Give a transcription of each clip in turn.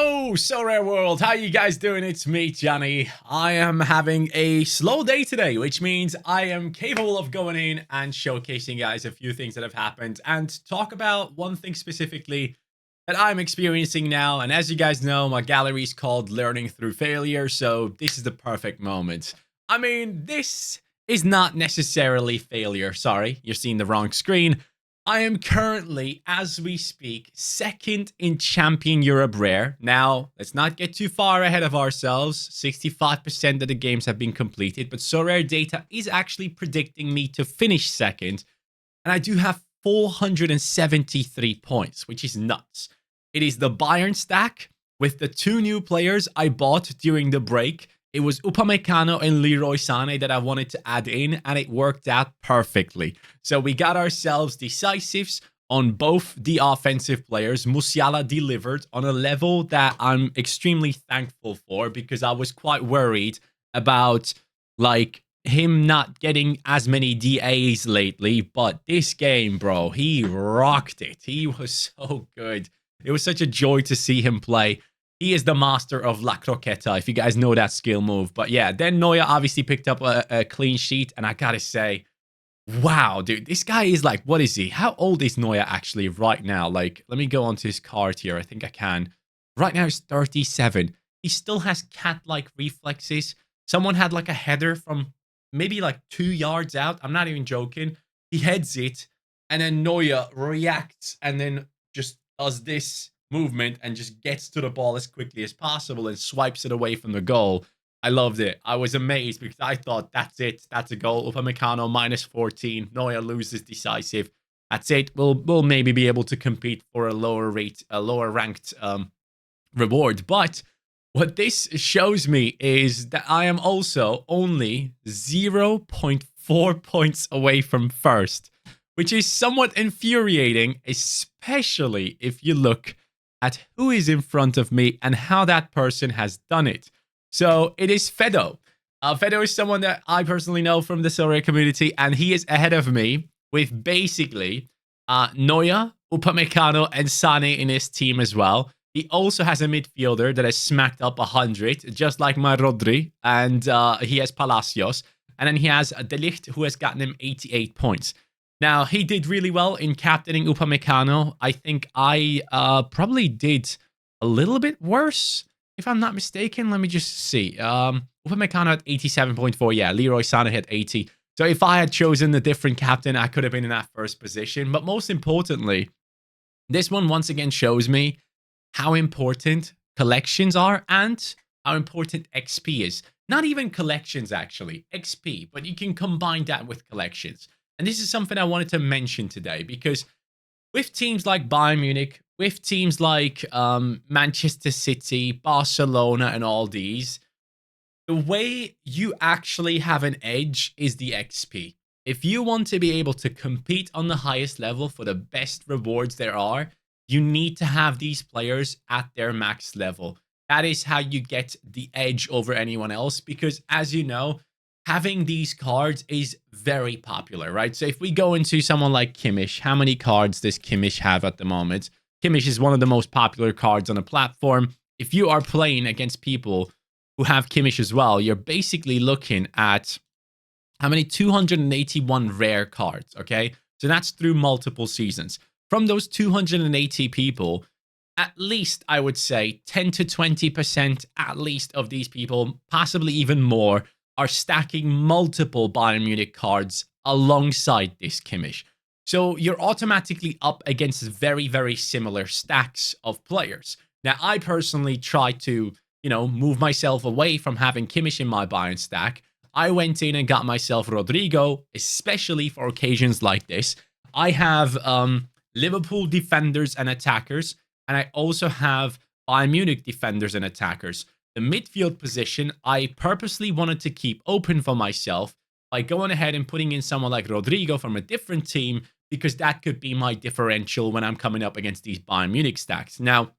Yo, Sorare world, how you guys doing? It's me, Johnny. I am having a slow day today, which means I am capable of going in and showcasing guys a few things that have happened and talk about one thing specifically that I'm experiencing now. And as you guys know, my gallery is called Learning Through Failure, so this is the perfect moment. I mean, this is not necessarily failure. Sorry, you're seeing the wrong screen. I am currently, as we speak, second in Champion Europe Rare. Now, let's not get too far ahead of ourselves. 65% of the games have been completed, but Sorare data is actually predicting me to finish second. And I do have 473 points, which is nuts. It is the Bayern stack with the two new players I bought during the break. It was Upamecano and Leroy Sané that I wanted to add in, and it worked out perfectly. So we got ourselves decisives on both the offensive players. Musiala delivered on a level that I'm extremely thankful for, because I was quite worried about like him not getting as many DAs lately. But this game, bro, he rocked it. He was so good. It was such a joy to see him play. He is the master of La Croqueta, if you guys know that skill move. But yeah, then Neuer obviously picked up a clean sheet. And I gotta say, wow, dude, this guy is like, what is he? How old is Neuer actually right now? Like, let me go onto his card here. I think I can. Right now he's 37. He still has cat-like reflexes. Someone had like a header from maybe like 2 yards out. I'm not even joking. He heads it. And then Neuer reacts and then just does this movement and just gets to the ball as quickly as possible and swipes it away from the goal. I loved it. I was amazed because I thought, that's it. That's a goal. Upamecano minus 14. Neuer loses decisive. That's it. We'll maybe be able to compete for a lower ranked reward. But what this shows me is that I am also only 0.4 points away from first, which is somewhat infuriating, especially if you look at who is in front of me and how that person has done it. So it is Fedo. Fedo is someone that I personally know from the Sorare community, and he is ahead of me with basically Neuer, Upamecano, and Sané in his team as well. He also has a midfielder that has smacked up 100, just like my Rodri, and he has Palacios. And then he has De Ligt, who has gotten him 88 points. Now, he did really well in captaining Upamecano. I think I probably did a little bit worse, if I'm not mistaken. Let me just see. Upamecano at 87.4. Yeah, Leroy Sané had 80. So if I had chosen a different captain, I could have been in that first position. But most importantly, this one once again shows me how important collections are and how important XP is. Not even collections, actually. XP. But you can combine that with collections. And this is something I wanted to mention today, because with teams like Bayern Munich, with teams like Manchester City, Barcelona, and all these, the way you actually have an edge is the XP. If you want to be able to compete on the highest level for the best rewards there are, you need to have these players at their max level. That is how you get the edge over anyone else, because as you know, having these cards is very popular, right? So if we go into someone like Kimmich, how many cards does Kimmich have at the moment? Kimmich is one of the most popular cards on the platform. If you are playing against people who have Kimmich as well, you're basically looking at how many 281 rare cards, okay? So that's through multiple seasons. From those 280 people, at least I would say 10 to 20% at least of these people, possibly even more, are stacking multiple Bayern Munich cards alongside this Kimmich. So you're automatically up against very, very similar stacks of players. Now, I personally tried to, move myself away from having Kimmich in my Bayern stack. I went in and got myself Rodrigo, especially for occasions like this. I have Liverpool defenders and attackers, and I also have Bayern Munich defenders and attackers. The midfield position, I purposely wanted to keep open for myself by going ahead and putting in someone like Rodrigo from a different team, because that could be my differential when I'm coming up against these Bayern Munich stacks. Now,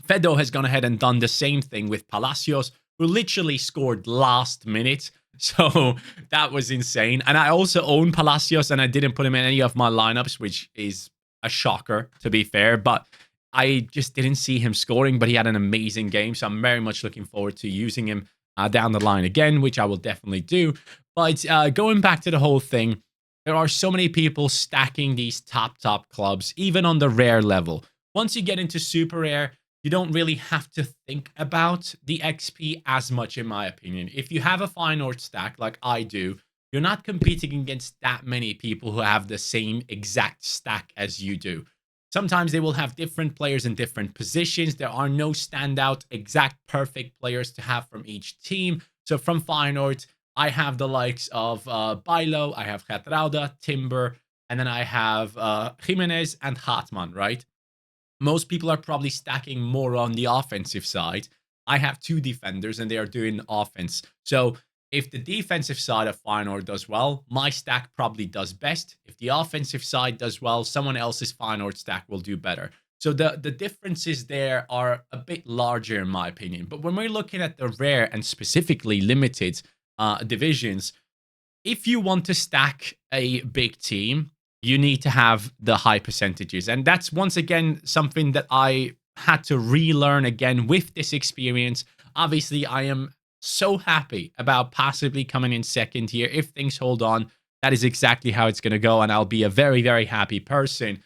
Fedo has gone ahead and done the same thing with Palacios, who literally scored last minute. So that was insane. And I also own Palacios, and I didn't put him in any of my lineups, which is a shocker, to be fair. But I just didn't see him scoring, but he had an amazing game. So I'm very much looking forward to using him down the line again, which I will definitely do. But going back to the whole thing, there are so many people stacking these top clubs, even on the rare level. Once you get into super rare, you don't really have to think about the XP as much, in my opinion. If you have a Feyenoord stack like I do, you're not competing against that many people who have the same exact stack as you do. Sometimes they will have different players in different positions. There are no standout, exact, perfect players to have from each team. So from Feyenoord, I have the likes of Bailo, I have Getrauda, Timber, and then I have Jimenez and Hartmann, right? Most people are probably stacking more on the offensive side. I have two defenders and they are doing offense. So if the defensive side of Feyenoord does well, my stack probably does best. If the offensive side does well, someone else's Feyenoord stack will do better. So the differences there are a bit larger in my opinion. But when we're looking at the rare and specifically limited divisions, if you want to stack a big team, you need to have the high percentages. And that's once again something that I had to relearn again with this experience. Obviously, I am so happy about possibly coming in second here. If things hold on, that is exactly how it's going to go. And I'll be a very, very happy person.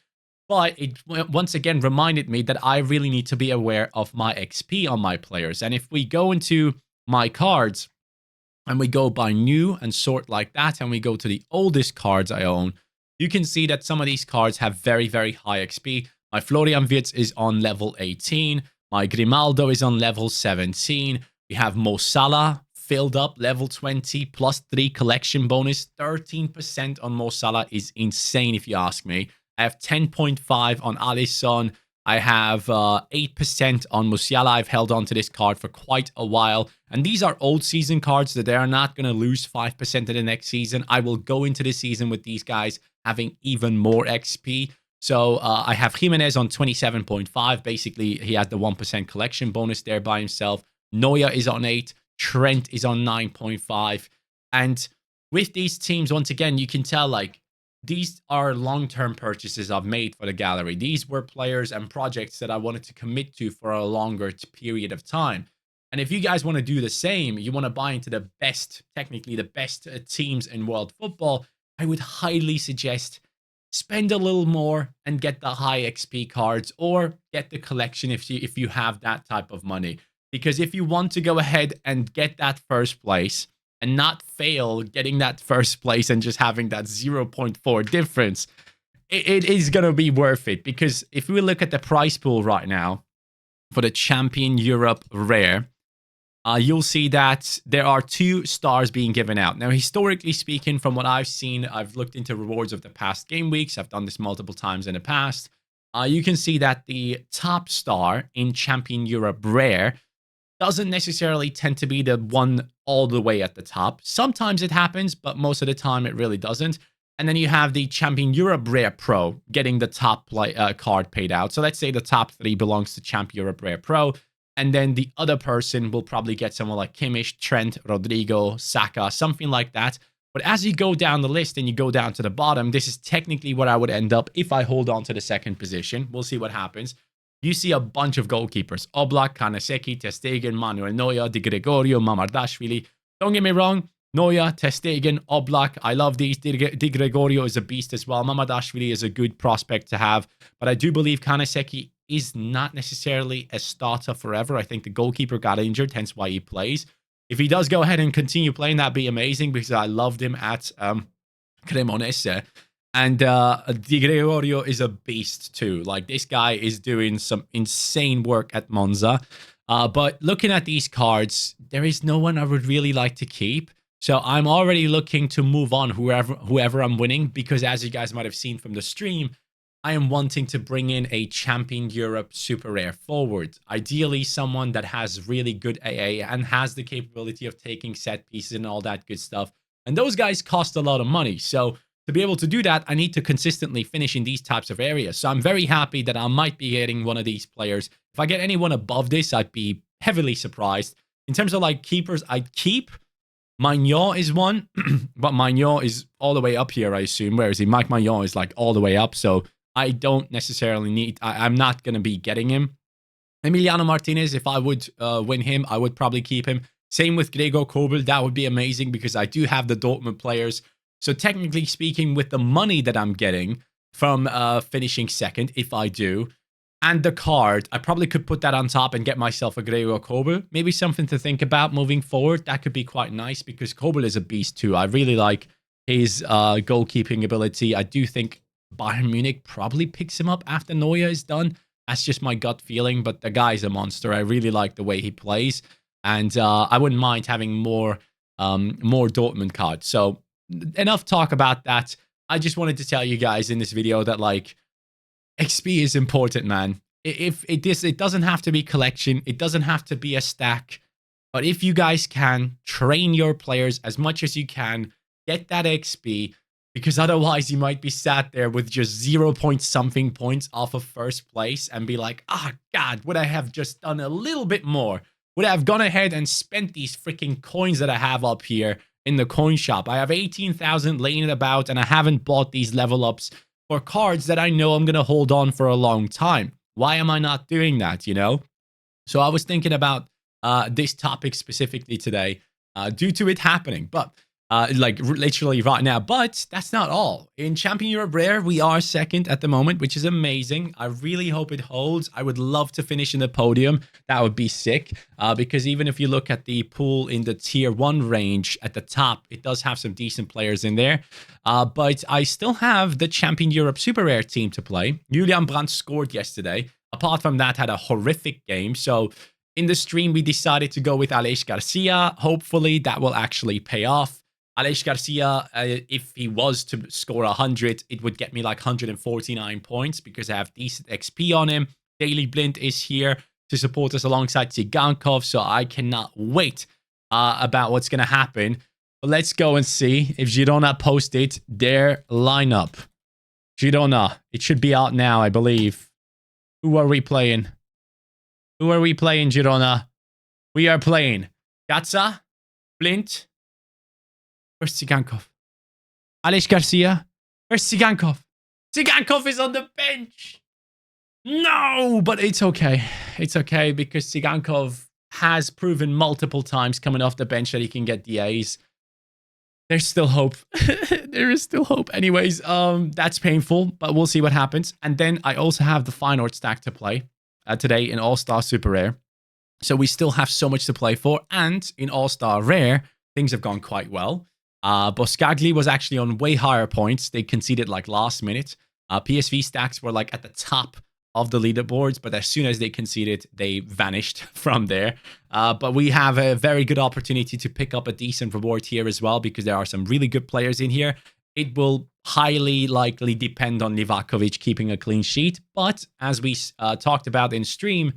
But it once again reminded me that I really need to be aware of my XP on my players. And if we go into my cards and we go by new and sort like that, and we go to the oldest cards I own, you can see that some of these cards have very, very high XP. My Florian Wirtz is on level 18. My Grimaldo is on level 17. We have Mo Salah filled up, level 20, plus 3 collection bonus. 13% on Mo Salah is insane if you ask me. I have 10.5 on Alisson. I have 8% on Musiala. I've held on to this card for quite a while. And these are old season cards that they are not going to lose 5% in the next season. I will go into the season with these guys having even more XP. So I have Jimenez on 27.5. Basically, he has the 1% collection bonus there by himself. Neuer is on 8. Trent is on 9.5. And with these teams, once again, you can tell like these are long-term purchases I've made for the gallery. These were players and projects that I wanted to commit to for a longer period of time. And if you guys want to do the same, you want to buy into the best, technically the best teams in world football, I would highly suggest spend a little more and get the high XP cards, or get the collection if you have that type of money. Because if you want to go ahead and get that first place and not fail getting that first place and just having that 0.4 difference, it is going to be worth it. Because if we look at the price pool right now for the Champion Europe Rare, you'll see that there are 2 stars being given out. Now, historically speaking, from what I've seen, I've looked into rewards of the past game weeks. I've done this multiple times in the past. You can see that the top star in Champion Europe Rare doesn't necessarily tend to be the one all the way at the top. Sometimes it happens, but most of the time it really doesn't. And then you have the Champion Europe Rare Pro getting the top card paid out. So let's say the top 3 belongs to Champion Europe Rare Pro. And then the other person will probably get someone like Kimmich, Trent, Rodrigo, Saka, something like that. But as you go down the list and you go down to the bottom, this is technically what I would end up if I hold on to the second position. We'll see what happens. You see a bunch of goalkeepers. Oblak, Kanaseki, Ter Stegen, Manuel Neuer, Di Gregorio, Mamardashvili. Don't get me wrong. Neuer, Ter Stegen, Oblak. I love these. Di Gregorio is a beast as well. Mamardashvili is a good prospect to have. But I do believe Kanaseki is not necessarily a starter forever. I think the goalkeeper got injured, hence why he plays. If he does go ahead and continue playing, that'd be amazing because I loved him at Cremonese. And Di Gregorio is a beast too. Like, this guy is doing some insane work at Monza. But looking at these cards, there is no one I would really like to keep. So I'm already looking to move on whoever I'm winning, because as you guys might have seen from the stream, I am wanting to bring in a Champion Europe Super Rare forward. Ideally, someone that has really good AA and has the capability of taking set pieces and all that good stuff. And those guys cost a lot of money. So to be able to do that, I need to consistently finish in these types of areas. So I'm very happy that I might be getting one of these players. If I get anyone above this, I'd be heavily surprised. In terms of like keepers, I'd keep. Maignan is one, but Maignan is all the way up here, I assume. Where is he? Mike Maignan is like all the way up. So I don't necessarily need, I'm not going to be getting him. Emiliano Martinez, if I would win him, I would probably keep him. Same with Gregor Kobel. That would be amazing because I do have the Dortmund players. So technically speaking, with the money that I'm getting from finishing second, if I do, and the card, I probably could put that on top and get myself a Gregor Kobel. Maybe something to think about moving forward. That could be quite nice because Kobel is a beast too. I really like his goalkeeping ability. I do think Bayern Munich probably picks him up after Neuer is done. That's just my gut feeling, but the guy's a monster. I really like the way he plays, and I wouldn't mind having more Dortmund cards. So enough talk about that. I just wanted to tell you guys in this video that like XP is important, man. If it doesn't have to be collection, it doesn't have to be a stack, but if you guys can train your players as much as you can, get that XP. Because otherwise you might be sat there with just 0 point something points off of first place and be like, ah, God, would I have just done a little bit more? Would I have gone ahead and spent these freaking coins that I have up here in the coin shop? I have 18,000 laying about and I haven't bought these level ups for cards that I know I'm going to hold on for a long time. Why am I not doing that, you know? So I was thinking about this topic specifically today due to it happening. But like literally right now. But that's not all. In Champion Europe Rare, we are second at the moment, which is amazing. I really hope it holds. I would love to finish in the podium. That would be sick. Because even if you look at the pool in the tier 1 range at the top, it does have some decent players in there. But I still have the Champion Europe Super Rare team to play. Julian Brandt scored yesterday. Apart from that, had a horrific game. So in the stream, we decided to go with Aleix Garcia. Hopefully, that will actually pay off. Aleix Garcia, if he was to score 100, it would get me like 149 points because I have decent XP on him. Daily Blind is here to support us alongside Tsigankov, so I cannot wait about what's going to happen. But let's go and see if Girona posted their lineup. Girona, it should be out now, I believe. Who are we playing? Who are we playing, Girona? We are playing Gatza, Blind. Where's Tsigankov? Aleix Garcia. Where's Tsigankov? Tsigankov is on the bench. No, but it's okay. It's okay because Tsigankov has proven multiple times coming off the bench that he can get DAs. There's still hope. There is still hope. Anyways, that's painful, but we'll see what happens. And then I also have the Feyenoord stack to play today in All-Star Super Rare. So we still have so much to play for. And in All-Star Rare, things have gone quite well. Boscagli was actually on way higher points. They conceded like last minute. PSV stacks were like at the top of the leaderboards, but as soon as they conceded, they vanished from there. But we have a very good opportunity to pick up a decent reward here as well because there are some really good players in here. It will highly likely depend on Livakovic keeping a clean sheet. But as we talked about in stream,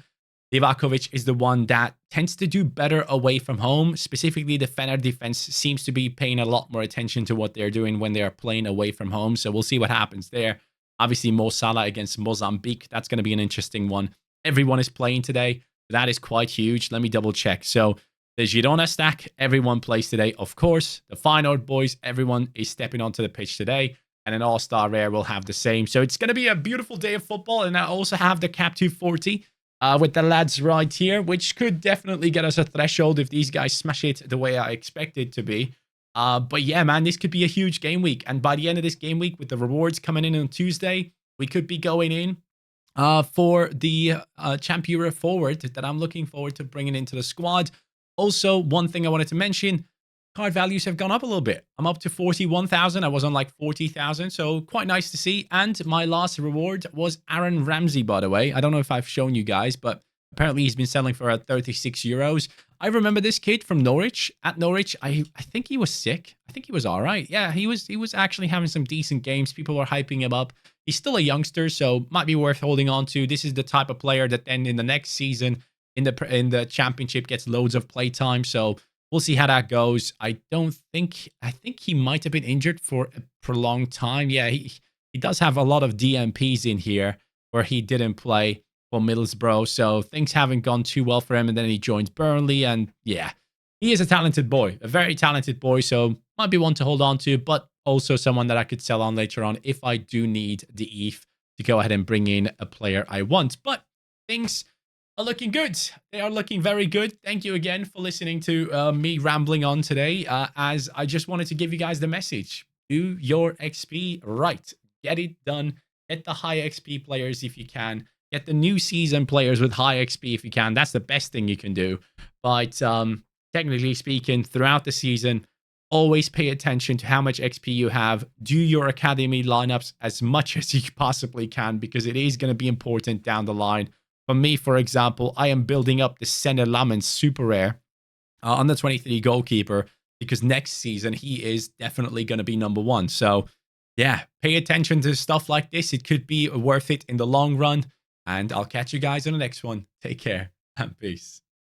Livakovic is the one that tends to do better away from home. Specifically, the Fener defense seems to be paying a lot more attention to what they're doing when they're playing away from home. So we'll see what happens there. Obviously, Mo Salah against Mozambique. That's going to be an interesting one. Everyone is playing today. That is quite huge. Let me double check. So the Girona stack, everyone plays today, of course. The Feyenoord boys, everyone is stepping onto the pitch today. And an All-Star Rare will have the same. So it's going to be a beautiful day of football. And I also have the Cap 240. With the lads right here, which could definitely get us a threshold if these guys smash it the way I expect it to be. But yeah, man, this could be a huge game week. And by the end of this game week, with the rewards coming in on Tuesday, we could be going in for the Champion Europe forward that I'm looking forward to bringing into the squad. Also, one thing I wanted to mention, card values have gone up a little bit. I'm up to 41,000. I was on like 40,000. So quite nice to see. And my last reward was Aaron Ramsey, by the way. I don't know if I've shown you guys, but apparently he's been selling for 36 euros. I remember this kid from Norwich. At Norwich, I think he was sick. I think he was all right. Yeah, he was actually having some decent games. People were hyping him up. He's still a youngster, so might be worth holding on to. This is the type of player that then in the next season in the championship gets loads of play time. So we'll see how that goes. I think he might have been injured for a prolonged time. Yeah, he does have a lot of DMPs in here where he didn't play for Middlesbrough. So things haven't gone too well for him. And then he joins Burnley. And yeah, he is a talented boy, a very talented boy. So might be one to hold on to, but also someone that I could sell on later on if I do need the ETH to go ahead and bring in a player I want. But things are looking good. They are looking very good. Thank you again for listening to me rambling on today, as I just wanted to give you guys the message. Do your XP right. Get it done. Get the high XP players if you can. Get the new season players with high XP if you can. That's the best thing you can do. But technically speaking, throughout the season, always pay attention to how much XP you have. Do your academy lineups as much as you possibly can, because it is going to be important down the line. For me, for example, I am building up the Senna Lammens super rare on the 23 goalkeeper, because next season he is definitely going to be number one. So yeah, pay attention to stuff like this. It could be worth it in the long run. And I'll catch you guys on the next one. Take care and peace.